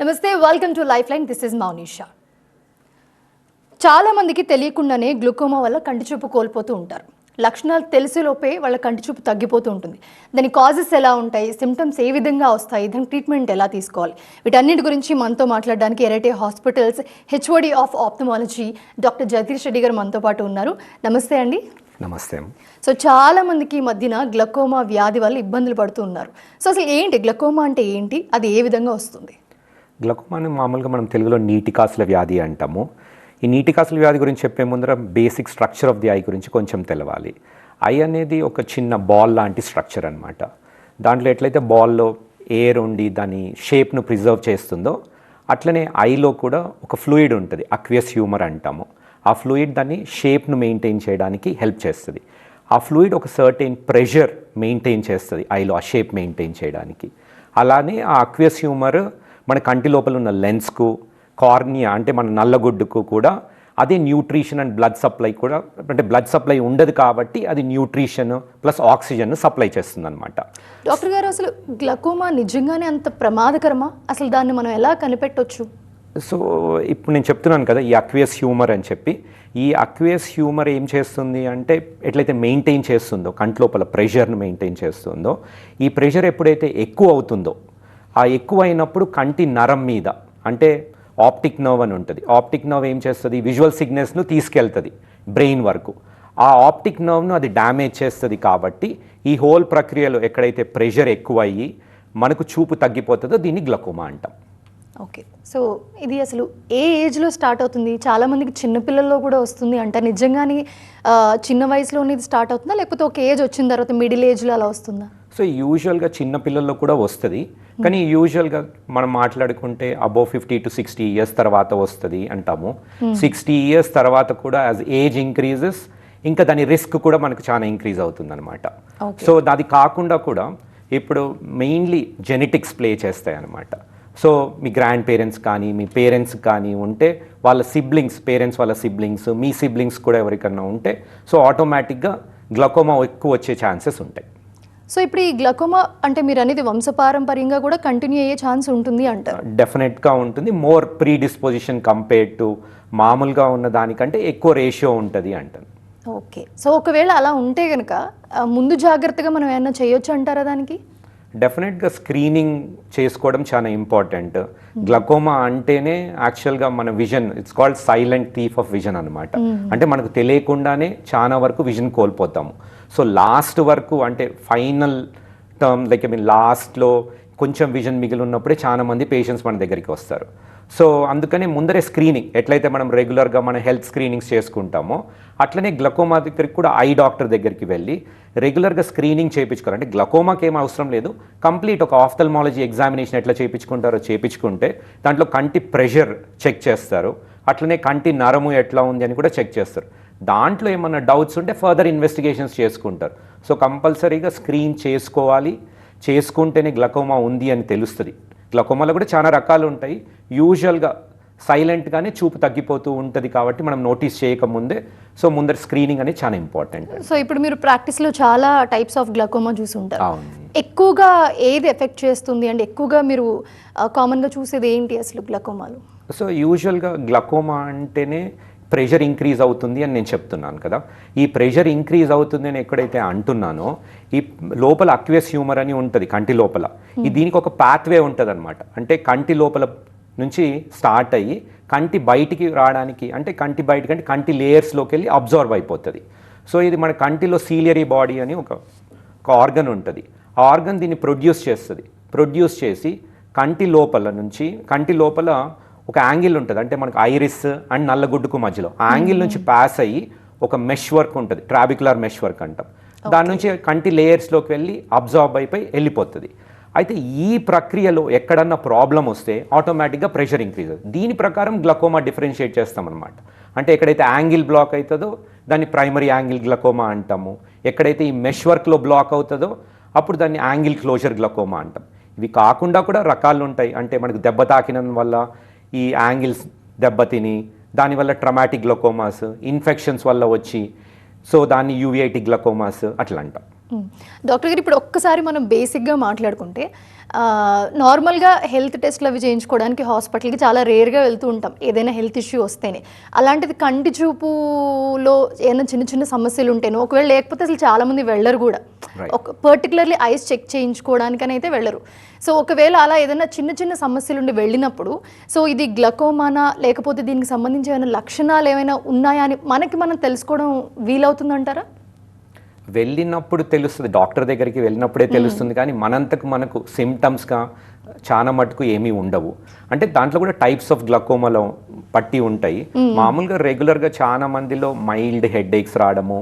నమస్తే, welcome to life line. This is Mounisha. చాలా మందికి తెలియకుండానే గ్లూకోమా వల్ల కంటి చూపు కోల్పోతూ ఉంటారు. లక్షణాలు తెలిసేలోపే వాళ్ళ కంటి చూపు తగ్గిపోతూ ఉంటుంది. దాని కాజెస్ ఎలా ఉంటాయి, సిమ్టమ్స్ ఏ విధంగా వస్తాయి, దాని ట్రీట్మెంట్ ఎలా తీసుకోవాలి, వీటన్నిటి గురించి మనతో మాట్లాడడానికి Arete hospitals HOD of ophthalmology doctor Jagadish Reddy garu మనతో పాటు ఉన్నారు. నమస్తే అండి. నమస్తే. సో చాలా మందికి ఈ మధ్యన గ్లకోమా వ్యాధి వల్ల ఇబ్బందులు పడుతూ ఉన్నారు. సో అసలు ఏంటి గ్లకోమా అంటే ఏంటి, అది ఏ విధంగా వస్తుంది? గ్లకోమాని మామూలుగా మనం తెలుగులో నీటి కాసుల వ్యాధి అంటాము. ఈ నీటి కాసుల వ్యాధి గురించి చెప్పే ముందర basic structure of the I గురించి కొంచెం తెలవాలి. ఐ అనేది ఒక చిన్న బాల్ లాంటి స్ట్రక్చర్ అనమాట. దాంట్లో ఎట్లయితే బాల్లో ఎయిర్ ఉండి దాని షేప్ను ప్రిజర్వ్ చేస్తుందో అట్లనే ఐలో కూడా ఒక ఫ్లూయిడ్ ఉంటుంది, అక్వియస్ హ్యూమర్ అంటాము. ఆ ఫ్లూయిడ్ దాన్ని షేప్ను మెయింటైన్ చేయడానికి హెల్ప్ చేస్తుంది. ఆ ఫ్లూయిడ్ ఒక సర్టెన్ ప్రెషర్ మెయింటైన్ చేస్తుంది ఐలో, ఆ షేప్ మెయింటైన్ చేయడానికి. అలానే ఆ అక్వియస్ హ్యూమర్ మన కంటి లోపల ఉన్న లెన్స్కు, కార్నియా అంటే మన నల్లగుడ్డుకు కూడా అదే న్యూట్రిషన్ అండ్ బ్లడ్ సప్లై కూడా, అంటే బ్లడ్ సప్లై ఉండదు కాబట్టి అది న్యూట్రిషన్ ప్లస్ ఆక్సిజన్ సప్లై చేస్తుంది అనమాట. డాక్టర్ గారు, అసలు గ్లకోమా నిజంగానే అంత ప్రమాదకరమా? అసలు దాన్ని మనం ఎలా కనిపెట్టొచ్చు? సో ఇప్పుడు నేను చెప్తున్నాను కదా, ఈ అక్వియస్ హ్యూమర్ అని చెప్పి, ఈ అక్వియస్ హ్యూమర్ ఏం చేస్తుంది అంటే ఎట్లయితే మెయింటైన్ చేస్తుందో కంట్లోపల ప్రెషర్ను మెయింటైన్ చేస్తుందో, ఈ ప్రెషర్ ఎప్పుడైతే ఎక్కువ అవుతుందో, ఆ ఎక్కువ అయినప్పుడు కంటి నరం మీద అంటే ఆప్టిక్ నర్వ్ అని ఉంటుంది. ఆప్టిక్ నర్వ్ ఏం చేస్తుంది, విజువల్ సిగ్నల్స్ను తీసుకెళ్తుంది బ్రెయిన్ వరకు. ఆ ఆప్టిక్ నర్వ్ను అది డ్యామేజ్ చేస్తుంది. కాబట్టి ఈ హోల్ ప్రక్రియలో ఎక్కడైతే ప్రెషర్ ఎక్కువ అయ్యి మనకు చూపు తగ్గిపోతుందో దీన్ని గ్లకోమా అంటాం. ఓకే, సో ఇది అసలు ఏ ఏజ్లో స్టార్ట్ అవుతుంది? చాలామందికి చిన్నపిల్లల్లో కూడా వస్తుంది అంట. నిజంగానే చిన్న వయసులోనే ఇది స్టార్ట్ అవుతుందా, లేకపోతే ఒక ఏజ్ వచ్చిన తర్వాత మిడిల్ ఏజ్లో అలా వస్తుందా? సో యూజువల్గా చిన్నపిల్లల్లో కూడా వస్తుంది, కానీ యూజువల్గా మనం మాట్లాడుకుంటే అబోవ్ 50 to 60 ఇయర్స్ తర్వాత వస్తుంది అంటాము. 60 ఇయర్స్ తర్వాత కూడా యాజ్ ఏజ్ ఇంక్రీజెస్ ఇంకా దాని రిస్క్ కూడా మనకు చాలా ఇంక్రీజ్ అవుతుంది అనమాట. సో అది కాకుండా కూడా ఇప్పుడు మెయిన్లీ జెనెటిక్స్ ప్లే చేస్తాయి అనమాట. సో మీ గ్రాండ్ పేరెంట్స్ కానీ మీ పేరెంట్స్ కానీ ఉంటే వాళ్ళ సిబ్లింగ్స్, పేరెంట్స్ వాళ్ళ సిబ్లింగ్స్, మీ సిబ్లింగ్స్ కూడా ఎవరికన్నా ఉంటే సో ఆటోమేటిక్గా గ్లకోమా ఎక్కువ వచ్చే ఛాన్సెస్ ఉంటాయి. సో ఇప్పుడు ఈ గ్లకోమా అంటే మీరు అనేది వంశపారంపర్యంగా కూడా కంటిన్యూ అయ్యే ఛాన్స్ ఉంటుంది అంటారు? డెఫినెట్గా ఉంటుంది. More pre disposition compared to మామూలుగా ఉన్న దానికంటే ఎక్కువ రేషియో ఉంటుంది అంటారు. ఓకే, సో ఒకవేళ అలా ఉంటే కనుక ముందు జాగ్రత్తగా మనం ఏమైనా చేయొచ్చు అంటారా దానికి? డెఫినెట్గా స్క్రీనింగ్ చేసుకోవడం చాలా ఇంపార్టెంట్. గ్లకోమా అంటేనే యాక్చువల్గా మన vision, it's called silent thief of vision అనమాట. అంటే మనకు తెలియకుండానే చాలా వరకు విజన్ కోల్పోతాము. సో లాస్ట్ వరకు అంటే ఫైనల్ టర్మ్ లైక్ లాస్ట్లో కొంచెం విజన్ మిగిలి ఉన్నప్పుడే చాలా మంది పేషెంట్స్ మన దగ్గరికి వస్తారు. సో అందుకనే ముందరే స్క్రీనింగ్, ఎట్లయితే మనం రెగ్యులర్గా మన హెల్త్ స్క్రీనింగ్స్ చేసుకుంటామో అట్లనే గ్లకోమా దగ్గరికి కూడా ఐ డాక్టర్ దగ్గరికి వెళ్ళి రెగ్యులర్గా స్క్రీనింగ్ చేయించుకోవాలి. అంటే గ్లకోమాకి ఏం అవసరం లేదు, కంప్లీట్ ఒక ఆఫ్థల్మాలజీ ఎగ్జామినేషన్ ఎట్లా చేయించుకుంటారో చేయించుకుంటే దాంట్లో కంటి ప్రెషర్ చెక్ చేస్తారు, అట్లనే కంటి నరము ఎట్లా ఉంది అని కూడా చెక్ చేస్తారు. దాంట్లో ఏమన్నా డౌట్స్ ఉంటే ఫర్దర్ ఇన్వెస్టిగేషన్స్ చేసుకుంటారు. సో కంపల్సరీగా స్క్రీన్ చేసుకోవాలి, చేసుకుంటేనే గ్లకోమా ఉంది అని తెలుస్తుంది. గ్లకోమాలో కూడా చాలా రకాలు ఉంటాయి. యూజువల్గా సైలెంట్గానే చూపు తగ్గిపోతూ ఉంటుంది కాబట్టి మనం నోటీస్ చేయకముందే సో ముందర స్క్రీనింగ్ అనేది చాలా ఇంపార్టెంట్. సో ఇప్పుడు మీరు ప్రాక్టీస్లో చాలా టైప్స్ ఆఫ్ గ్లకోమా చూసి ఉంటారు. అవును. ఎక్కువగా ఏది ఎఫెక్ట్ చేస్తుంది అంటే ఎక్కువగా మీరు కామన్గా చూసేది ఏంటి అసలు గ్లకోమాలో? సో యూజువల్గా గ్లకోమా అంటేనే ప్రెషర్ ఇంక్రీజ్ అవుతుంది అని నేను చెప్తున్నాను కదా. ఈ ప్రెషర్ ఇంక్రీజ్ అవుతుంది అని ఎక్కడైతే అంటున్నానో ఈ లోపల అక్వియస్ హ్యూమర్ అని ఉంటుంది కంటి లోపల. దీనికి ఒక పాత్వే ఉంటుంది అనమాట. అంటే కంటి లోపల నుంచి స్టార్ట్ అయ్యి కంటి బయటికి రావడానికి, అంటే కంటి బయటికి అంటే కంటి లేయర్స్లోకి వెళ్ళి అబ్జర్వ్ అయిపోతుంది. సో ఇది మన కంటిలో సీలియరీ బాడీ అని ఒక ఆర్గన్ ఉంటుంది. ఆ ఆర్గన్ దీన్ని ప్రొడ్యూస్ చేస్తుంది. ప్రొడ్యూస్ చేసి కంటి లోపల ఒక యాంగిల్ ఉంటుంది, అంటే మనకు ఐరిస్ అండ్ నల్లగుడ్డుకు మధ్యలో ఆ యాంగిల్ నుంచి పాస్ అయ్యి ఒక మెష్ వర్క్ ఉంటుంది, ట్రాబిక్యులర్ మెష్ వర్క్ అంటాం. దాని నుంచి కంటి లేయర్స్లోకి వెళ్ళి అబ్జార్బ్ అయిపోయి వెళ్ళిపోతుంది. అయితే ఈ ప్రక్రియలో ఎక్కడన్నా ప్రాబ్లం వస్తే ఆటోమేటిక్గా ప్రెషర్ ఇంక్రీజ్ అవుతుంది. దీని ప్రకారం గ్లకోమా డిఫరెన్షియేట్ చేస్తామన్నమాట. అంటే ఎక్కడైతే యాంగిల్ బ్లాక్ అవుతుందో దాన్ని ప్రైమరీ యాంగిల్ గ్లకోమా అంటాము. ఎక్కడైతే ఈ మెష్ వర్క్లో బ్లాక్ అవుతుందో అప్పుడు దాన్ని యాంగిల్ క్లోజర్ గ్లకోమా అంటాం. ఇవి కాకుండా కూడా రకాలు ఉంటాయి. అంటే మనకు దెబ్బ తాకిన వల్ల ఈ యాంగిల్స్ దెబ్బతిని దానివల్ల ట్రమాటిక్ గ్లకోమాస్, ఇన్ఫెక్షన్స్ వల్ల వచ్చి సో దాన్ని యూవిఐటి గ్లకోమాస్ అట్లా అంటాం. డాక్టర్ గారు ఇప్పుడు ఒక్కసారి మనం బేసిక్గా మాట్లాడుకుంటే నార్మల్గా హెల్త్ టెస్ట్లు అవి చేయించుకోవడానికి హాస్పిటల్కి చాలా రేర్గా వెళ్తూ ఉంటాం ఏదైనా హెల్త్ ఇష్యూ వస్తేనే. అలాంటిది కంటి చూపులో ఏమైనా చిన్న చిన్న సమస్యలు ఉంటేనో, ఒకవేళ లేకపోతే అసలు చాలామంది వెళ్ళరు కూడా, ఒక పర్టికులర్లీ ఐస్ చెక్ చేయించుకోవడానికని అయితే వెళ్ళరు. సో ఒకవేళ అలా ఏదైనా చిన్న చిన్న సమస్యలు ఉండి వెళ్ళినప్పుడు సో ఇది గ్లకోమానా లేకపోతే దీనికి సంబంధించి ఏమైనా లక్షణాలు ఏమైనా ఉన్నాయా అని మనం తెలుసుకోవడం వీలవుతుందంటారా? వెళ్ళినప్పుడు తెలుస్తుంది, డాక్టర్ దగ్గరికి వెళ్ళినప్పుడే తెలుస్తుంది, కానీ మనంతకు మనకు సిమ్టమ్స్గా చాలా మటుకు ఏమీ ఉండవు. అంటే దాంట్లో కూడా టైప్స్ ఆఫ్ గ్లకోమాలో పట్టి ఉంటాయి. మామూలుగా రెగ్యులర్గా చాలా మందిలో మైల్డ్ హెడ్ ఏక్స్ రావడము,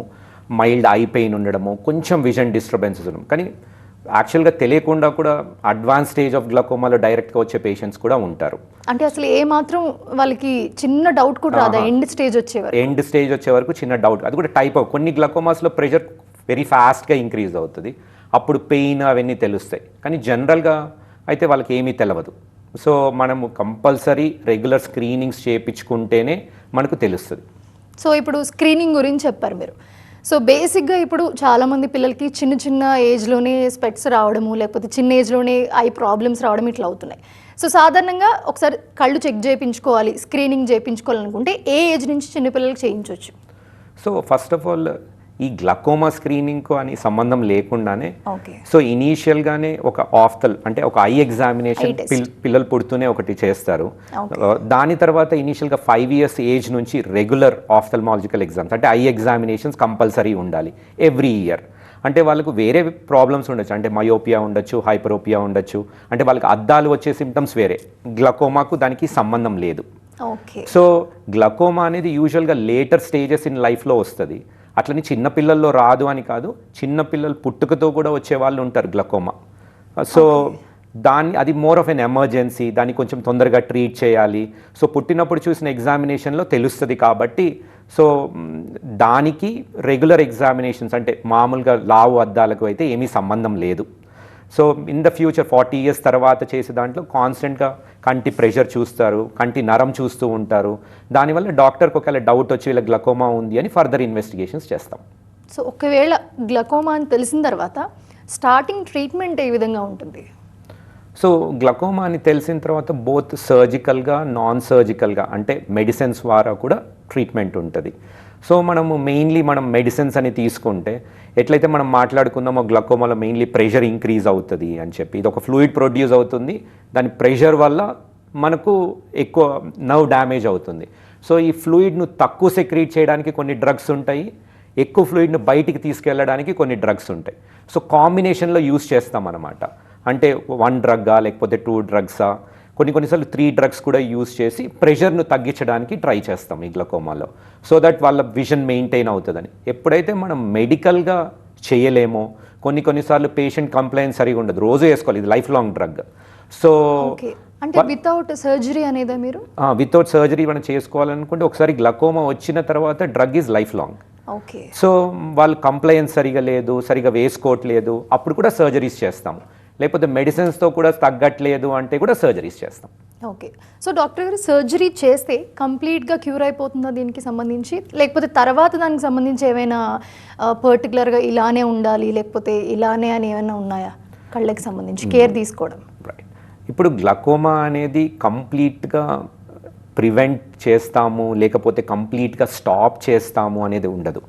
మైల్డ్ ఐ పెయిన్ ఉండడము, కొంచెం విజన్ డిస్టర్బెన్సెస్ ఉండడం, కానీ యాక్చువల్గా తెలియకుండా కూడా అడ్వాన్స్ స్టేజ్ ఆఫ్ గ్లకోమాలో డైరెక్ట్గా వచ్చే పేషెంట్స్ కూడా ఉంటారు. అంటే అసలు ఏ మాత్రం వాళ్ళకి చిన్న డౌట్ కూడా రాదా ఎండ్ స్టేజ్ వచ్చే వరకు చిన్న డౌట్. అది కూడా టైప్ ఆఫ్ కొన్ని గ్లకోమాస్లో ప్రెషర్ వెరీ ఫాస్ట్గా ఇంక్రీజ్ అవుతుంది, అప్పుడు పెయిన్ అవన్నీ తెలుస్తాయి, కానీ జనరల్గా అయితే వాళ్ళకి ఏమీ తెలియదు. సో మనము కంపల్సరీ రెగ్యులర్ స్క్రీనింగ్స్ చేయించుకుంటేనే మనకు తెలుస్తుంది. సో ఇప్పుడు స్క్రీనింగ్ గురించి చెప్పారు మీరు. సో బేసిక్గా ఇప్పుడు చాలామంది పిల్లలకి చిన్న చిన్న ఏజ్లోనే స్పెట్స్ రావడము, లేకపోతే చిన్న ఏజ్లోనే ఐ ప్రాబ్లమ్స్ రావడం ఇట్లా అవుతున్నాయి. సో సాధారణంగా ఒకసారి కళ్ళు చెక్ చేయించుకోవాలి, స్క్రీనింగ్ చేయించుకోవాలనుకుంటే ఏ ఏజ్ నుంచి చిన్నపిల్లలకి చేయించవచ్చు? సో ఫస్ట్ ఆఫ్ ఆల్ ఈ గ్లకోమా స్క్రీనింగ్కు అని సంబంధం లేకుండానే సో ఇనీషియల్గానే ఒక ఆఫ్థల్ అంటే ఒక ఐ ఎగ్జామినేషన్ పిల్లలు పుడుతూనే ఒకటి చేస్తారు. దాని తర్వాత ఇనీషియల్గా 5 years ఏజ్ నుంచి రెగ్యులర్ ఆఫ్థల్మాలజికల్ ఎగ్జామ్స్ అంటే ఐ ఎగ్జామినేషన్స్ కంపల్సరీ ఉండాలి ఎవ్రీ ఇయర్. అంటే వాళ్ళకు వేరే ప్రాబ్లమ్స్ ఉండొచ్చు, అంటే మయోపియా ఉండొచ్చు, హైపరోపియా ఉండొచ్చు, అంటే వాళ్ళకి అద్దాలు వచ్చే సిమ్టమ్స్ వేరే, గ్లకోమాకు దానికి సంబంధం లేదు. సో గ్లకోమా అనేది యూజువల్గా లేటర్ స్టేజెస్ ఇన్ లైఫ్లో వస్తుంది. అట్లని చిన్నపిల్లల్లో రాదు అని కాదు, చిన్నపిల్లలు పుట్టుకతో కూడా వచ్చే వాళ్ళు ఉంటారు గ్లకోమా. సో అది మోర్ ఆఫ్ ఎన్ ఎమర్జెన్సీ, దాన్ని కొంచెం తొందరగా ట్రీట్ చేయాలి. సో పుట్టినప్పుడు చూసిన ఎగ్జామినేషన్లో తెలుస్తుంది కాబట్టి సో దానికి రెగ్యులర్ ఎగ్జామినేషన్స్ అంటే మామూలుగా లావు అద్దాలకు అయితే ఏమీ సంబంధం లేదు. So in the future 40 years తర్వాత చేసే దాంట్లో కాన్స్టెంట్గా కంటి ప్రెషర్ చూస్తారు, కంటి నరం చూస్తూ ఉంటారు. దానివల్ల డాక్టర్కి ఒకవేళ డౌట్ వచ్చి వీళ్ళ గ్లకోమా ఉంది అని ఫర్దర్ ఇన్వెస్టిగేషన్స్ చేస్తాం. సో ఒకవేళ గ్లకోమా అని తెలిసిన తర్వాత స్టార్టింగ్ ట్రీట్మెంట్ ఏ విధంగా ఉంటుంది? సో గ్లకోమా అని తెలిసిన తర్వాత బోత్ సర్జికల్గా నాన్ సర్జికల్గా అంటే మెడిసిన్స్ ద్వారా కూడా ట్రీట్మెంట్ ఉంటుంది. సో మనం మెడిసిన్స్ అని తీసుకుంటే ఎట్లయితే మనం మాట్లాడుకుందామో గ్లకోమాలో మెయిన్లీ ప్రెషర్ ఇంక్రీజ్ అవుతుంది అని చెప్పి, ఇది ఒక ఫ్లూయిడ్ ప్రొడ్యూస్ అవుతుంది, దాని ప్రెషర్ వల్ల మనకు ఎక్కువ నర్వ్ డ్యామేజ్ అవుతుంది. సో ఈ ఫ్లూయిడ్ను తక్కువ సెక్రీట్ చేయడానికి కొన్ని డ్రగ్స్ ఉంటాయి, ఎక్కువ ఫ్లూయిడ్ను బయటికి తీసుకెళ్ళడానికి కొన్ని డ్రగ్స్ ఉంటాయి. సో కాంబినేషన్లో యూస్ చేస్తాం అన్నమాట. అంటే 1 డ్రగ్గా లేకపోతే 2 డ్రగ్సా, కొన్నిసార్లు 3 డ్రగ్స్ కూడా యూస్ చేసి ప్రెషర్ను తగ్గించడానికి ట్రై చేస్తాం ఈ గ్లకోమాలో, సో దట్ వాళ్ళ విజన్ మెయింటైన్ అవుతుందని. ఎప్పుడైతే మనం మెడికల్గా చేయలేమో, కొన్నిసార్లు పేషెంట్ కంప్లైంట్ సరిగా ఉండదు, రోజు వేసుకోవాలి, ఇది లైఫ్ లాంగ్ డ్రగ్. సో అంటే వితౌట్ సర్జరీ అనేది మీరు వితౌట్ సర్జరీ మనం చేసుకోవాలనుకుంటే ఒకసారి గ్లకోమా వచ్చిన తర్వాత drug is life long. So వాళ్ళు కంప్లైంట్ సరిగా లేదు, సరిగా వేసుకోవట్లేదు, అప్పుడు కూడా సర్జరీస్ చేస్తాము. లేకపోతే మెడిసిన్స్తో కూడా తగ్గట్లేదు అంటే కూడా సర్జరీస్ చేస్తాం. ఓకే. సో డాక్టర్ గారు సర్జరీ చేస్తే కంప్లీట్గా క్యూర్ అయిపోతుందా దీనికి సంబంధించి, లేకపోతే తర్వాత దానికి సంబంధించి ఏమైనా పర్టికులర్గా ఇలానే ఉండాలి లేకపోతే ఇలానే అని ఏమైనా ఉన్నాయా కళ్ళకి సంబంధించి కేర్ తీసుకోవడం? రైట్. ఇప్పుడు గ్లకోమా అనేది కంప్లీట్గా ప్రివెంట్ చేస్తాము లేకపోతే కంప్లీట్గా స్టాప్ చేస్తాము అనేది ఉండదు.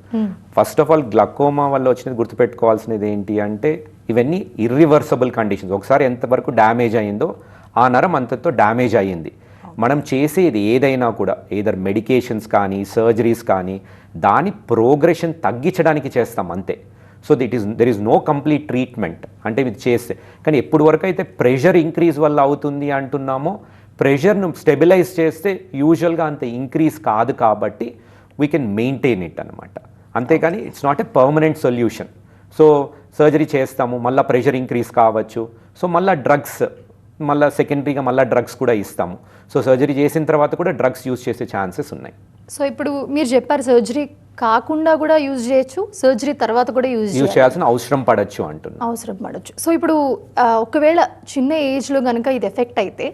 ఫస్ట్ ఆఫ్ ఆల్ గ్లకోమా వల్ల వచ్చినది గుర్తుపెట్టుకోవాల్సినది ఏంటి అంటే ఇవన్నీ ఇర్రివర్సబుల్ కండిషన్స్. ఒకసారి ఎంతవరకు డ్యామేజ్ అయ్యిందో ఆ నరం అంతతో డ్యామేజ్ అయ్యింది. మనం చేసేది ఏదైనా కూడా ఏదర్ మెడికేషన్స్ కానీ సర్జరీస్ కానీ దాని ప్రోగ్రెషన్ తగ్గించడానికి చేస్తాం అంతే. So there is no complete treatment అంటే ఇది చేస్తే. కానీ ఎప్పుడు వరకు అయితే ప్రెషర్ ఇంక్రీజ్ వల్ల అవుతుంది అంటున్నామో, ప్రెషర్ను స్టెబిలైజ్ చేస్తే యూజువల్గా అంత ఇంక్రీజ్ కాదు కాబట్టి వీ కెన్ మెయింటైన్ ఇట్ అనమాట. అంతేకాని it's not a permanent solution. So surgery చేస్తాము, మళ్ళీ ప్రెషర్ ఇంక్రీజ్ కావచ్చు, సో మళ్ళీ డ్రగ్స్ సెకండరీగా డ్రగ్స్ కూడా ఇస్తాము. సో సర్జరీ చేసిన తర్వాత కూడా డ్రగ్స్ యూజ్ చేసే ఛాన్సెస్ ఉన్నాయి. సో ఇప్పుడు మీరు చెప్పారు సర్జరీ కాకుండా కూడా యూజ్ చేయొచ్చు, సర్జరీ తర్వాత కూడా యూజ్ చేయాల్సిన అవసరం పడచ్చు. సో ఇప్పుడు ఒకవేళ చిన్న ఏజ్లో కనుక ఇది ఎఫెక్ట్ అయితే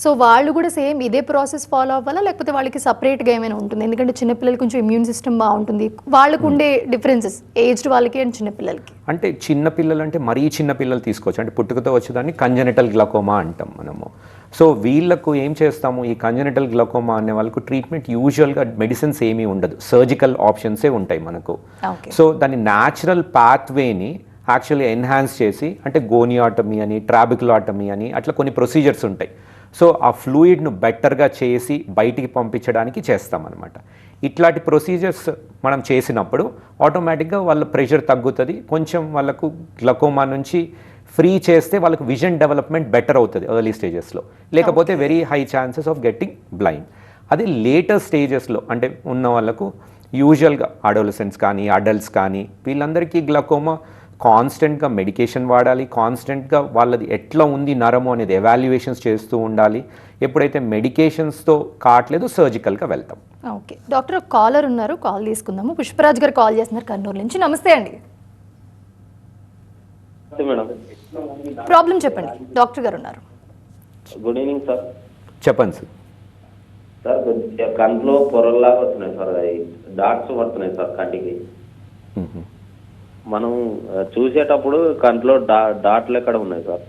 సో వాళ్ళు కూడా సేమ్ ఇదే ప్రాసెస్ ఫాలో అవ్వాలా, లేకపోతే వాళ్ళకి సపరేట్గా ఏమైనా ఉంటుంది? ఎందుకంటే చిన్నపిల్లలకి కొంచెం ఇమ్యూన్ సిస్టమ్ బాగుంటుంది, వాళ్ళకు ఉండే డిఫరెన్సెస్ ఏజ్డ్ వాళ్ళకి అండ్ చిన్నపిల్లలకి. అంటే చిన్నపిల్లలు అంటే మరీ చిన్నపిల్లలు తీసుకోవచ్చు, అంటే పుట్టుకతో వచ్చేదాన్ని కంజెనిటల్ గ్లకోమా అంటాం మనము. సో వీళ్ళకు ఏం చేస్తాము, ఈ కంజెనిటల్ గ్లకోమా అనే వాళ్ళకు ట్రీట్మెంట్ యూజువల్గా మెడిసిన్స్ ఏమీ ఉండదు, సర్జికల్ ఆప్షన్సే ఉంటాయి మనకు. సో దాని న్యాచురల్ పాత్వేని యాక్చువల్లీ ఎన్హాన్స్ చేసి, అంటే గోనియాటమీ అని, ట్రాబికులాటమీ అని అట్లా కొన్ని ప్రొసీజర్స్ ఉంటాయి. సో ఆ ఫ్లూయిడ్ను బెటర్గా చేసి బయటికి పంపించడానికి చేస్తామన్నమాట. ఇట్లాంటి ప్రొసీజర్స్ మనం చేసినప్పుడు ఆటోమేటిక్గా వాళ్ళ ప్రెషర్ తగ్గుతుంది, కొంచెం వాళ్ళకు గ్లకోమా నుంచి ఫ్రీ చేస్తే వాళ్ళకు విజన్ డెవలప్మెంట్ బెటర్ అవుతుంది ఎర్లీ స్టేజెస్లో, లేకపోతే very high chances of getting blind. అదే లేటర్ స్టేజెస్లో అంటే ఉన్న వాళ్ళకు యూజువల్గా అడోలసెంట్స్ కానీ అడల్ట్స్ కానీ వీళ్ళందరికీ గ్లకోమా కాన్స్టెంట్గా మెడికేషన్ వాడాలి, కాన్స్టెంట్గా వాళ్ళది ఎట్లా ఉంది నరము అనేది ఎవాల్యుయేషన్స్ చేస్తూ ఉండాలి. ఎప్పుడైతే మెడికేషన్స్తో కావట్లేదు సర్జికల్గా వెళ్తాం. ఓకే డాక్టర్, కాలర్ ఉన్నారు, కాల్ తీసుకుందాము. పుష్పరాజ్ గారు కాల్ చేస్తున్నారు కర్నూలు నుంచి. నమస్తే అండి. మేడం ప్రాబ్లం చెప్పండి, డాక్టర్ గారు ఉన్నారు. Good evening sir. చెప్పండి సార్. సార్ కొద్దిగా కంట్లో పొరల్లాగా వస్తున్నాయి సార్, అది డాట్స్ పడుతున్నాయి సార్ కంటికి. మనం చూసేటప్పుడు కంట్లో డాట్లు ఎక్కడ ఉన్నాయి సార్?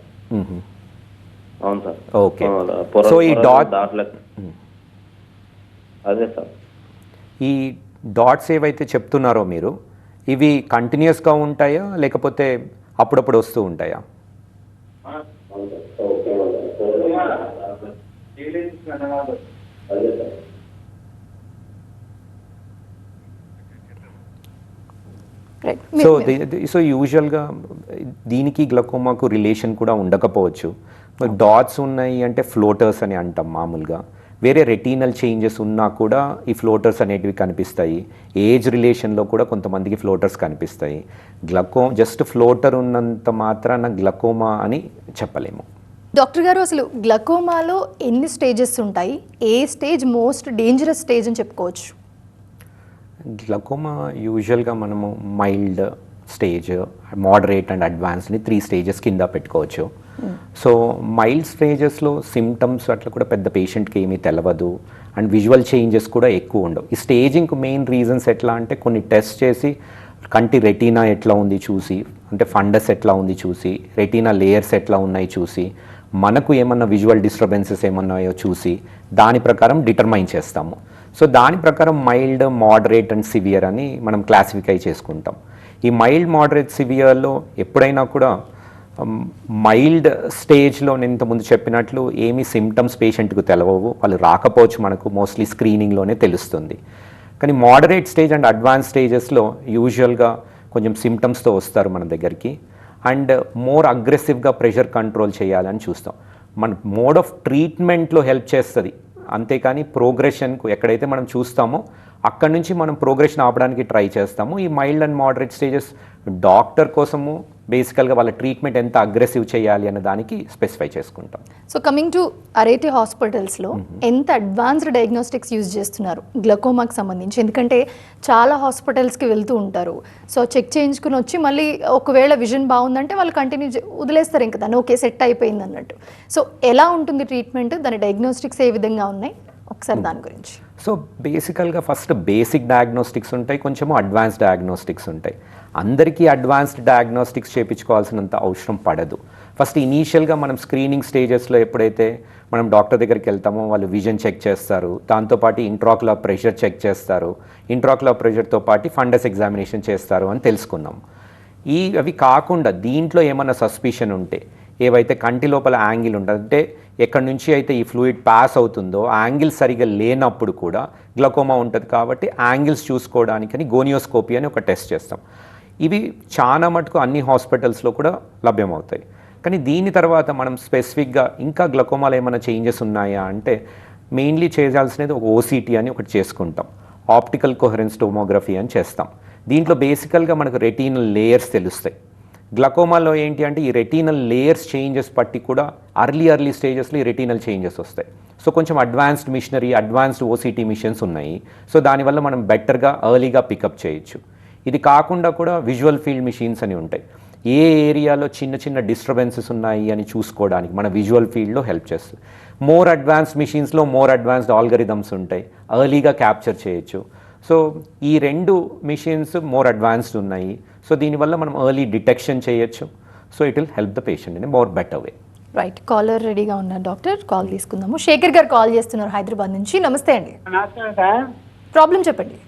అవును సార్. ఓకే. సో ఈ డాట్లు అదే సార్, ఈ డాట్స్ ఏవైతే చెప్తున్నారో మీరు, ఇవి కంటిన్యూస్గా ఉంటాయా లేకపోతే అప్పుడప్పుడు వస్తూ ఉంటాయా? సో యూజువల్గా దీనికి గ్లకోమాకు రిలేషన్ కూడా ఉండకపోవచ్చు. డాట్స్ ఉన్నాయి అంటే ఫ్లోటర్స్ అని అంటాం మామూలుగా. వేరే రెటీనల్ చేంజెస్ ఉన్నా కూడా ఈ ఫ్లోటర్స్ అనేటివి కనిపిస్తాయి. ఏజ్ రిలేషన్లో కూడా కొంతమందికి ఫ్లోటర్స్ కనిపిస్తాయి. జస్ట్ ఫ్లోటర్ ఉన్నంత మాత్రాన గ్లకోమా అని చెప్పలేము. డాక్టర్ గారు, అసలు గ్లకోమాలో ఎన్ని స్టేజెస్ ఉంటాయి? ఏ స్టేజ్ మోస్ట్ డేంజరస్ స్టేజ్ అని చెప్పుకోవచ్చు? గ్లకోమా యూజువల్గా మనము మైల్డ్ స్టేజ్, మోడరేట్ అండ్ అడ్వాన్స్ని 3 స్టేజెస్ కింద పెట్టుకోవచ్చు. సో మైల్డ్ స్టేజెస్లో సిమ్టమ్స్ అట్లా కూడా పెద్ద పేషెంట్కి ఏమీ తెలవదు అండ్ విజువల్ చేంజెస్ కూడా ఎక్కువ ఉండవు. ఈ స్టేజింగ్కి మెయిన్ రీజన్స్ ఎట్లా అంటే కొన్ని టెస్ట్ చేసి కంటి రెటీనా ఎట్లా ఉంది చూసి, అంటే ఫండస్ ఎట్లా ఉంది చూసి, రెటీనా లేయర్స్ ఎట్లా ఉన్నాయి చూసి, మనకు ఏమన్నా విజువల్ డిస్టర్బెన్సెస్ ఏమన్నాయో చూసి దాని ప్రకారం డిటర్మైన్ చేస్తాము. సో దాని ప్రకారం మైల్డ్, మోడరేట్ అండ్ సివియర్ అని మనం క్లాసిఫై చేసుకుంటాం. ఈ మైల్డ్, మోడరేట్, సివియర్లో ఎప్పుడైనా కూడా మైల్డ్ స్టేజ్లో నేను ఇంతకుముందు చెప్పినట్లు ఏమీ సిమ్టమ్స్ పేషెంట్కు తెలవవు, వాళ్ళు రాకపోవచ్చు, మనకు మోస్ట్లీ స్క్రీనింగ్లోనే తెలుస్తుంది. కానీ మోడరేట్ స్టేజ్ అండ్ అడ్వాన్స్ స్టేజెస్లో యూజువల్గా కొంచెం సిమ్టమ్స్తో వస్తారు మన దగ్గరికి అండ్ మోర్ అగ్రెసివ్గా ప్రెషర్ కంట్రోల్ చేయాలని చూస్తాం. మన మోడ్ ఆఫ్ ట్రీట్మెంట్లో హెల్ప్ చేస్తుంది, అంతేకాని ప్రోగ్రెషన్కు ఎక్కడైతే మనం చూస్తామో అక్కడి నుంచి మనం ప్రోగ్రెషన్ ఆపడానికి ట్రై చేస్తాము. ఈ mild and moderate stages doctor కోసము బేసికల్గా వాళ్ళ ట్రీట్మెంట్ ఎంత అగ్రెసివ్ చేయాలి అనే దానికి స్పెసిఫై చేసుకుంటాం. సో కమింగ్ టు అరేటి హాస్పిటల్స్లో ఎంత అడ్వాన్స్డ్ డయాగ్నోస్టిక్స్ యూజ్ చేస్తున్నారు గ్లకోమాకి సంబంధించి? ఎందుకంటే చాలా హాస్పిటల్స్కి వెళ్తూ ఉంటారు, సో చెక్ చేయించుకుని వచ్చి మళ్ళీ ఒకవేళ విజన్ బాగుందంటే వాళ్ళు కంటిన్యూ వదిలేస్తారు, ఇంకా దాన్ని ఓకే సెట్ అయిపోయింది అన్నట్టు. సో ఎలా ఉంటుంది ట్రీట్మెంట్, దాని డయాగ్నోస్టిక్స్ ఏ విధంగా ఉన్నాయి, ఒకసారి దాని గురించి. సో బేసికల్గా ఫస్ట్ బేసిక్ డయాగ్నోస్టిక్స్ ఉంటాయి, కొంచెము అడ్వాన్స్డ్ డయాగ్నోస్టిక్స్ ఉంటాయి. అందరికీ అడ్వాన్స్డ్ డయాగ్నోస్టిక్స్ చేయించుకోవాల్సినంత అవసరం పడదు. ఫస్ట్ ఇనీషియల్గా మనం స్క్రీనింగ్ స్టేజెస్లో ఎప్పుడైతే మనం డాక్టర్ దగ్గరికి వెళ్తామో వాళ్ళు విజన్ చెక్ చేస్తారు, దాంతోపాటు ఇంట్రాక్యులర్ ప్రెషర్ చెక్ చేస్తారు, ఇంట్రాక్యులర్ ప్రెషర్తో పాటు ఫండస్ ఎగ్జామినేషన్ చేస్తారు అని తెలుసుకున్నాం. అవి కాకుండా దీంట్లో ఏమన్నా సస్పిషన్ ఉంటే, ఏవైతే కంటి లోపల యాంగిల్ ఉంటుంది, అంటే ఎక్కడి నుంచి అయితే ఈ ఫ్లూయిడ్ పాస్ అవుతుందో యాంగిల్ సరిగా లేనప్పుడు కూడా గ్లకోమా ఉంటుంది. కాబట్టి యాంగిల్స్ చూసుకోవడానికని గోనియోస్కోపీ అని ఒక టెస్ట్ చేస్తాం. ఇవి చాలా మటుకు అన్ని హాస్పిటల్స్లో కూడా లభ్యమవుతాయి. కానీ దీని తర్వాత మనం స్పెసిఫిక్గా ఇంకా గ్లకోమాలో ఏమైనా చేంజెస్ ఉన్నాయా అంటే మెయిన్లీ చేయాల్సినది ఒక ఓసిటీ అని ఒకటి చేసుకుంటాం, ఆప్టికల్ కోహరెన్స్ టోమోగ్రఫీ అని చేస్తాం. దీంట్లో బేసికల్గా మనకు రెటీనల్ లేయర్స్ తెలుస్తాయి. గ్లకోమాలో ఏంటి అంటే ఈ రెటీనల్ లేయర్స్ చేంజెస్ పట్టి కూడా ఎర్లీ స్టేజెస్లో ఈ రెటీనల్ చేంజెస్ వస్తాయి. సో కొంచెం advanced machinery, advanced OCT machines ఉన్నాయి. సో దానివల్ల మనం బెటర్గా ఎర్లీగా పికప్ చేయొచ్చు. ఇది కాకుండా కూడా విజువల్ ఫీల్డ్ మిషన్స్ అని ఉంటాయి. ఏ ఏరియాలో చిన్న చిన్న డిస్టర్బెన్సెస్ ఉన్నాయి అని చూసుకోవడానికి మన విజువల్ ఫీల్డ్లో హెల్ప్ చేస్తుంది. మోర్ అడ్వాన్స్డ్ మిషన్స్లో మోర్ అడ్వాన్స్డ్ ఆల్గరిథమ్స్ ఉంటాయి, ఎర్లీగా క్యాప్చర్ చేయొచ్చు. సో ఈ 2 మిషన్స్ మోర్ అడ్వాన్స్డ్ ఉన్నాయి. సో దీనివల్ల మనం ఎర్లీ డిటెక్షన్ చేయొచ్చు. So it will help the patient in more better way. Right, caller రెడీగా ఉన్నారు డాక్టర్, కాల్ తీసుకుందాము. శేఖర్ గారు కాల్ చేస్తున్నారు హైదరాబాద్ నుంచి. నమస్తే అండి. నమస్కారం సార్. ప్రాబ్లం చెప్పండి.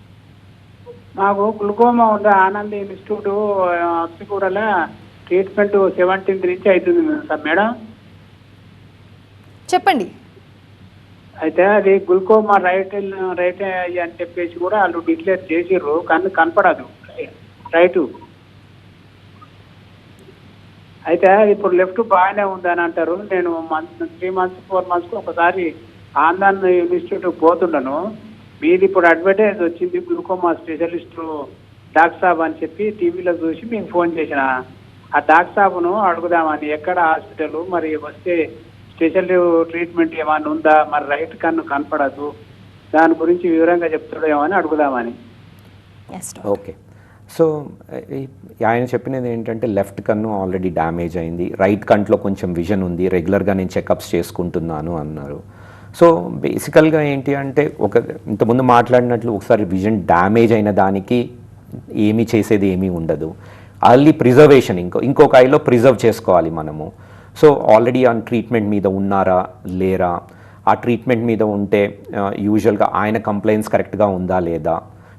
మాకు గ్లూకోమా ఉంది, ఆనంద్ ఇన్స్టిట్యూట్ అప్సికూడలో ట్రీట్మెంట్ 17th నుంచి అవుతుంది సార్ మేడం. చెప్పండి. అయితే అది గ్లూకోమా రైట్ అని చెప్పేసి కూడా వాళ్ళు డిక్లేర్ చేసిర్రు, కానీ కనపడదు రైటు. అయితే ఇప్పుడు లెఫ్ట్ బాగానే ఉందని అంటారు. నేను 3 months 4 monthsకు ఒకసారి ఆనంద్ ఇన్స్టిట్యూట్ పోతుండను. మీది ఇప్పుడు అడ్వర్టైజ్ వచ్చింది, గ్లూకోమా స్పెషలిస్టు డాక్టర్ సాబ్ అని చెప్పి టీవీలో చూసి మీకు ఫోన్ చేసిన. ఆ డాక్టర్ సాబ్ను అడుగుదామని, ఎక్కడ హాస్పిటల్, మరి వస్తే స్పెషల్ ట్రీట్మెంట్ ఏమైనా ఉందా, మరి రైట్ కన్ను కనపడదు, దాని గురించి వివరంగా చెప్తాడేమో అని అడుగుదామని. ఓకే, సో ఆయన చెప్పినది ఏంటంటే లెఫ్ట్ కన్ను ఆల్రెడీ డ్యామేజ్ అయింది, రైట్ కంట్లో కొంచెం విజన్ ఉంది, రెగ్యులర్గా నేను చెకప్స్ చేసుకుంటున్నాను అన్నారు. సో బేసికల్గా ఏంటి అంటే ఇంతకుముందు మాట్లాడినట్లు ఒకసారి విజన్ డ్యామేజ్ అయిన దానికి ఏమీ చేసేది ఏమీ ఉండదు. అర్లీ ప్రిజర్వేషన్ ఇంకొక ఐలో ప్రిజర్వ్ చేసుకోవాలి మనము. సో ఆల్రెడీ ఆ ట్రీట్మెంట్ మీద ఉన్నారా లేరా, ఆ ట్రీట్మెంట్ మీద ఉంటే యూజువల్గా ఆయన కంప్లైంట్స్ కరెక్ట్గా ఉందా లేదా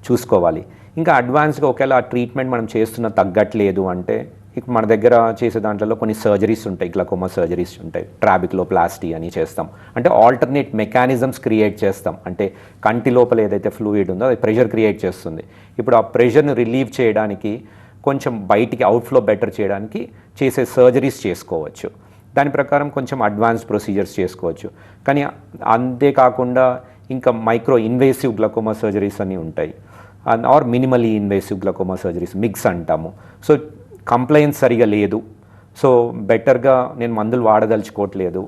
చూసుకోవాలి. ఇంకా అడ్వాన్స్గా ఒకవేళ ఆ ట్రీట్మెంట్ మనం చేస్తున్న తగ్గట్లేదు అంటే ఇప్పుడు మన దగ్గర చేసే దాంట్లో కొన్ని సర్జరీస్ ఉంటాయి, గ్లకోమా సర్జరీస్ ఉంటాయి, ట్రాబిక్లోప్లాస్టీ అని చేస్తాం. అంటే ఆల్టర్నేట్ మెకానిజమ్స్ క్రియేట్ చేస్తాం. అంటే కంటి లోపల ఏదైతే ఫ్లూయిడ్ ఉందో అది ప్రెషర్ క్రియేట్ చేస్తుంది. ఇప్పుడు ఆ ప్రెషర్ని రిలీవ్ చేయడానికి, కొంచెం బయటికి అవుట్ఫ్లో బెటర్ చేయడానికి చేసే సర్జరీస్ చేసుకోవచ్చు. దాని ప్రకారం కొంచెం అడ్వాన్స్డ్ ప్రొసీజర్స్ చేసుకోవచ్చు. కానీ అంతేకాకుండా ఇంకా మైక్రో ఇన్వేసివ్ గ్లకోమా సర్జరీస్ అని ఉంటాయి, or minimally invasive glaucoma surgeries MIGS అంటాము. సో కంప్లైంట్ సరిగా లేదు, సో బెటర్గా నేను మందులు వాడదలుచుకోవట్లేదు,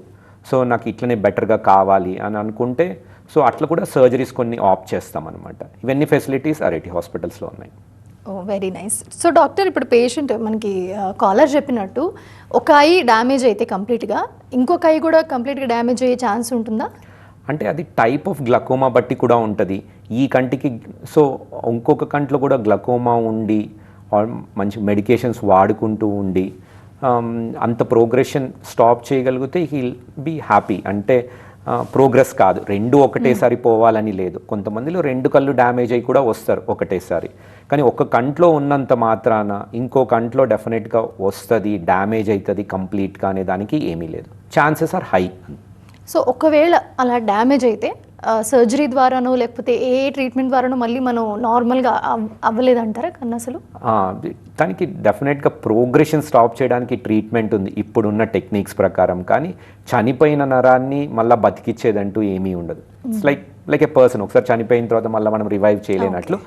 సో నాకు ఇట్లనే బెటర్గా కావాలి అని అనుకుంటే సో అట్లా కూడా సర్జరీస్ కొన్ని ఆప్ట్ చేస్తాం అనమాట. ఇవన్నీ ఫెసిలిటీస్ ఆర్ఐటి హాస్పిటల్స్లో ఉన్నాయి. ఓ వెరీ నైస్. సో డాక్టర్, ఇప్పుడు పేషెంట్ మనకి కాలర్ చెప్పినట్టు ఒక ఐ డ్యామేజ్ అయితే కంప్లీట్గా ఇంకొక ఐ కూడా కంప్లీట్గా డ్యామేజ్ అయ్యే ఛాన్స్ ఉంటుందా? అంటే అది టైప్ ఆఫ్ గ్లకోమా బట్టి కూడా ఉంటుంది. ఈ కంటికి సో ఇంకొక కంట్లో కూడా గ్లకోమా ఉండి మంచి మెడికేషన్స్ వాడుకుంటూ ఉండి అంత ప్రోగ్రెషన్ స్టాప్ చేయగలిగితే హీల్ బీ హ్యాపీ. అంటే ప్రోగ్రెస్ కాదు, 2 ఒకటేసారి పోవాలని లేదు. కొంతమందిలో 2 కళ్ళు డ్యామేజ్ అయ్యి కూడా వస్తారు ఒకటేసారి. కానీ ఒక కంట్లో ఉన్నంత మాత్రాన ఇంకో కంట్లో డెఫినెట్గా వస్తుంది, డ్యామేజ్ అవుతుంది కంప్లీట్గా అనే దానికి ఏమీ లేదు. Chances are high. సో ఒకవేళ అలా డ్యామేజ్ అయితే సర్జరీ ద్వారానో లేకపోతే ఏ ట్రీట్మెంట్ ద్వారానో మళ్ళీ మనం నార్మల్గా అవ్వలేదంటారా కన్నా? అసలు దానికి డెఫినెట్గా ప్రోగ్రెషన్ స్టాప్ చేయడానికి ట్రీట్మెంట్ ఉంది ఇప్పుడున్న టెక్నిక్స్ ప్రకారం. కానీ చనిపోయిన నరాన్ని మళ్ళీ బతికిచ్చేదంటూ ఏమీ ఉండదు. ఇట్స్ లైక్ ఏ పర్సన్ ఒకసారి చనిపోయిన తర్వాత మళ్ళీ మనం రివైవ్ చేయలేనట్లు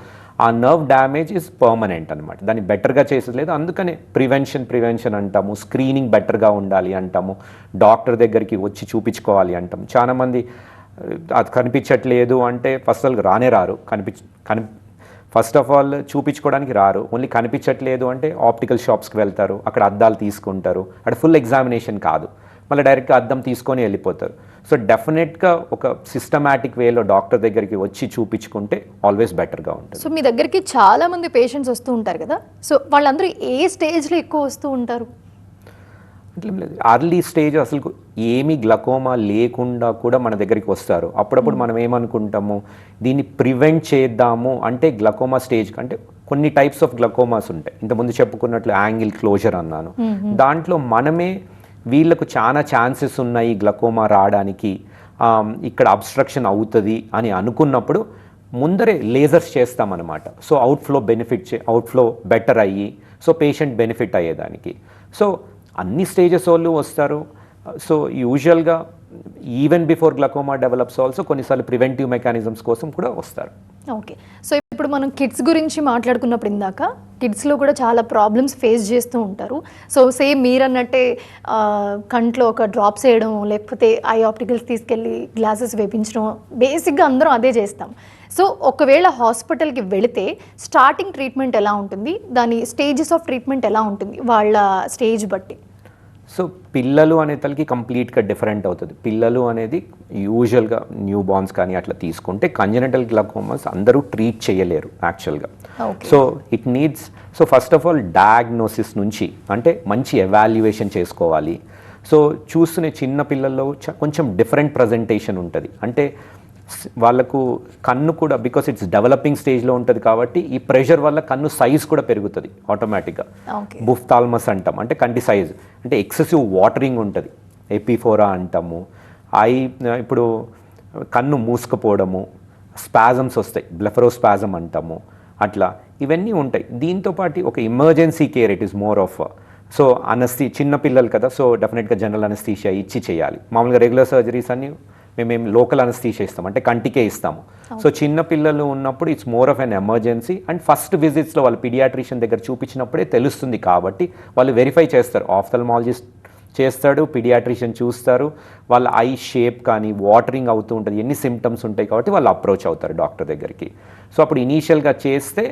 ఆ నర్వ్ డ్యామేజ్ ఇస్ పర్మనెంట్ అనమాట. దాన్ని బెటర్గా చేసేది లేదు. అందుకనే ప్రివెన్షన్ అంటాము, స్క్రీనింగ్ బెటర్గా ఉండాలి అంటాము, డాక్టర్ దగ్గరికి వచ్చి చూపించుకోవాలి అంటాము. చాలామంది అది కనిపించట్లేదు అంటే రారు. ఫస్ట్ ఆఫ్ ఆల్ చూపించుకోవడానికి రారు. ఓన్లీ కనిపించట్లేదు అంటే ఆప్టికల్ షాప్స్కి వెళ్తారు, అక్కడ అద్దాలు తీసుకుంటారు. అక్కడ ఫుల్ ఎగ్జామినేషన్ కాదు, మళ్ళీ డైరెక్ట్గా అద్దం తీసుకొని వెళ్ళిపోతారు. సో డెఫినెట్గా ఒక సిస్టమాటిక్ వేలో డాక్టర్ దగ్గరికి వచ్చి చూపించుకుంటే ఆల్వేస్ బెటర్గా ఉంటుంది. సో మీ దగ్గరికి చాలామంది పేషెంట్స్ వస్తూ ఉంటారు కదా, సో వాళ్ళందరూ ఏ స్టేజ్లో ఎక్కువ వస్తూ ఉంటారు? అర్లీ స్టేజ్ అసలు ఏమీ గ్లకోమా లేకుండా కూడా మన దగ్గరికి వస్తారు. అప్పుడప్పుడు మనం ఏమనుకుంటాము, దీన్ని ప్రివెంట్ చేద్దాము అంటే గ్లకోమా స్టేజ్ అంటే కొన్ని టైప్స్ ఆఫ్ గ్లకోమాస్ ఉంటాయి. ఇంతకుముందు చెప్పుకున్నట్లు యాంగిల్ క్లోజర్ అన్నాను, దాంట్లో మనమే వీళ్ళకు చాలా ఛాన్సెస్ ఉన్నాయి గ్లకోమా రావడానికి, ఇక్కడ అబ్స్ట్రక్షన్ అవుతుంది అని అనుకున్నప్పుడు ముందరే లేజర్స్ చేస్తామన్నమాట. సో అవుట్ఫ్లో బెటర్ అయ్యి సో పేషెంట్ బెనిఫిట్ అయ్యేదానికి. సో అన్ని స్టేజెస్ వాళ్ళు వస్తారు. సో యూజువల్గా even before glaucoma develops also కొన్నిసార్లు ప్రివెంటివ్ మెకానిజమ్స్ కోసం కూడా వస్తారు. ఓకే, సో ఇప్పుడు మనం కిడ్స్ గురించి మాట్లాడుకున్నప్పుడు ఇందాక కిడ్స్లో కూడా చాలా ప్రాబ్లమ్స్ ఫేస్ చేస్తూ ఉంటారు. సో సేమ్ మీరన్నట్టే కంట్లో ఒక డ్రాప్స్ వేయడం లేకపోతే ఐ ఆప్టికల్స్ తీసుకెళ్ళి గ్లాసెస్ వేయించడం, బేసిక్గా అందరం అదే చేస్తాం. సో ఒకవేళ హాస్పిటల్కి వెళితే స్టార్టింగ్ ట్రీట్మెంట్ ఎలా ఉంటుంది, దాని స్టేజెస్ ఆఫ్ ట్రీట్మెంట్ ఎలా ఉంటుంది వాళ్ళ స్టేజ్ బట్టి? సో పిల్లలు అనే తలకి కంప్లీట్గా డిఫరెంట్ అవుతుంది. పిల్లలు అనేది యూజువల్గా న్యూ బార్న్స్ కానీ అట్లా తీసుకుంటే కంజెనిటల్ గ్లకోమాస్ అందరూ ట్రీట్ చేయలేరు యాక్చువల్గా. So it needs, so first of all diagnosis నుంచి అంటే మంచి ఎవాల్యుయేషన్ చేసుకోవాలి. సో చూస్తున్న చిన్న పిల్లల్లో కొంచెం డిఫరెంట్ ప్రజెంటేషన్ ఉంటుంది. అంటే వాళ్ళకు కన్ను కూడా బికాస్ ఇట్స్ డెవలపింగ్ స్టేజ్లో ఉంటుంది కాబట్టి ఈ ప్రెషర్ వల్ల కన్ను సైజ్ కూడా పెరుగుతుంది ఆటోమేటిక్గా. బుఫ్థాల్మస్ అంటాం, అంటే కంటి సైజ్, అంటే ఎక్సెసివ్ వాటరింగ్ ఉంటుంది, ఎపిఫోరా అంటాము. ఇప్పుడు కన్ను మూసుకుపోవడము, స్పాజమ్స్ వస్తాయి, బ్లెఫరోస్పాజమ్ అంటాము, అట్లా ఇవన్నీ ఉంటాయి. దీంతోపాటు ఒక emergency care it is more of. So చిన్న పిల్లలు కదా, సో డెఫినెట్గా జనరల్ అనస్థీషియా ఇచ్చి చేయాలి. మామూలుగా రెగ్యులర్ సర్జరీస్ అన్ని మేము లోకల్ అనస్థీషియా ఇస్తాం, అంటే కంటికే ఇస్తాము. సో చిన్న పిల్లలు ఉన్నప్పుడు it's more of an emergency. And first విజిట్స్లో వాళ్ళు పీడియాట్రిషియన్ దగ్గర చూపించినప్పుడే తెలుస్తుంది కాబట్టి వాళ్ళు వెరిఫై చేస్తారు. ఆఫ్థల్మాలజిస్ట్ చేస్తాడు, పీడియాట్రిషియన్ చూస్తారు, వాళ్ళ ఐ షేప్ కానీ వాటరింగ్ అవుతూ ఉంటుంది, ఎన్ని సిమ్టమ్స్ ఉంటాయి కాబట్టి వాళ్ళు అప్రోచ్ అవుతారు డాక్టర్ దగ్గరికి. సో అప్పుడు ఇనీషియల్గా చేస్తే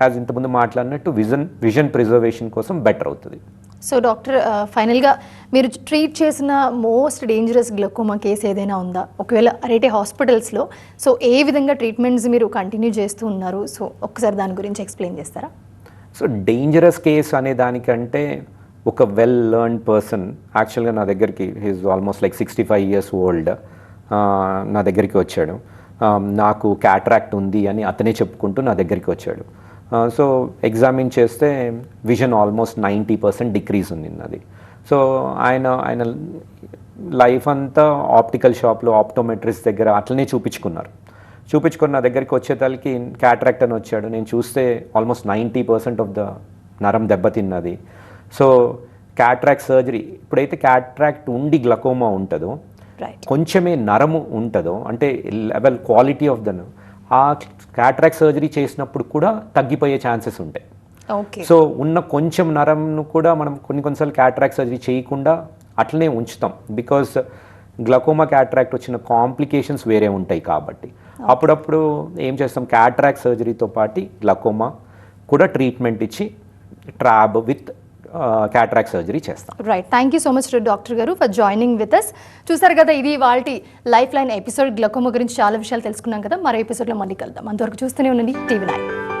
యాజ్ ఇంతకుముందు మాట్లాడినట్టు విజన్ ప్రిజర్వేషన్ కోసం బెటర్ అవుతుంది. సో డాక్టర్, ఫైనల్గా మీరు ట్రీట్ చేసిన మోస్ట్ డేంజరస్ గ్లకోమా కేసు ఏదైనా ఉందా? ఒకవేళ అరేటే హాస్పిటల్స్లో సో ఏ విధంగా ట్రీట్మెంట్స్ మీరు కంటిన్యూ చేస్తూ ఉన్నారు? సో ఒక్కసారి దాని గురించి ఎక్స్ప్లెయిన్ చేస్తారా? సో డేంజరస్ కేసు అనే దానికంటే ఒక వెల్ లెర్న్ పర్సన్ యాక్చువల్గా నా దగ్గరికి, he's almost like 65 years old, నా దగ్గరికి వచ్చాడు. నాకు క్యాట్రాక్ట్ ఉంది అని అతనే చెప్పుకుంటూ నా దగ్గరికి వచ్చాడు. సో ఎగ్జామిన్ చేస్తే విజన్ ఆల్మోస్ట్ 90% డిక్రీజ్ ఉంది అది. సో ఆయన లైఫ్ అంతా ఆప్టికల్ షాప్లో ఆప్టోమెట్రిస్ట్ దగ్గర అట్లనే చూపించుకున్న నా దగ్గరికి వచ్చేతలకి క్యాట్రాక్ట్ అని వచ్చాడు. నేను చూస్తే ఆల్మోస్ట్ 90% ఆఫ్ ద నరం దెబ్బతిన్నది. సో క్యాట్రాక్ట్ సర్జరీ, ఇప్పుడైతే క్యాట్రాక్ట్ ఉండి గ్లకోమా ఉంటుందో, కొంచెమే నరము ఉంటుందో, అంటే లెవెల్ క్వాలిటీ ఆఫ్ ద, ఆ క్యాట్రాక్ట్ సర్జరీ చేసినప్పుడు కూడా తగ్గిపోయే ఛాన్సెస్ ఉంటాయి. సో ఉన్న కొంచెం నరంను కూడా మనం కొన్నిసార్లు క్యాట్రాక్ట్ సర్జరీ చేయకుండా అట్లనే ఉంచుతాం, బికాస్ గ్లకోమా క్యాట్రాక్ట్ వచ్చిన కాంప్లికేషన్స్ వేరే ఉంటాయి కాబట్టి. అప్పుడప్పుడు ఏం చేస్తాం, క్యాట్రాక్ట్ సర్జరీతో పాటు గ్లకోమా కూడా ట్రీట్మెంట్ ఇచ్చి ట్రాబ్ విత్ క్యాట్రాక్ట్ సర్జరీ చేస్తాం. Right, thank you so much doctor గారు ఫర్ జాయినింగ్ విత్ అస్. చూసారు కదా, ఇది వాళ్ళ లైఫ్ లైన్ ఎపిసోడ్. గ్లకోమా గురించి చాలా విషయాలు తెలుసుకున్నాం కదా. మరో ఎపిసోడ్లో మళ్ళీ కలుద్దాం. అంతవరకు చూస్తూనే ఉండండి TV9.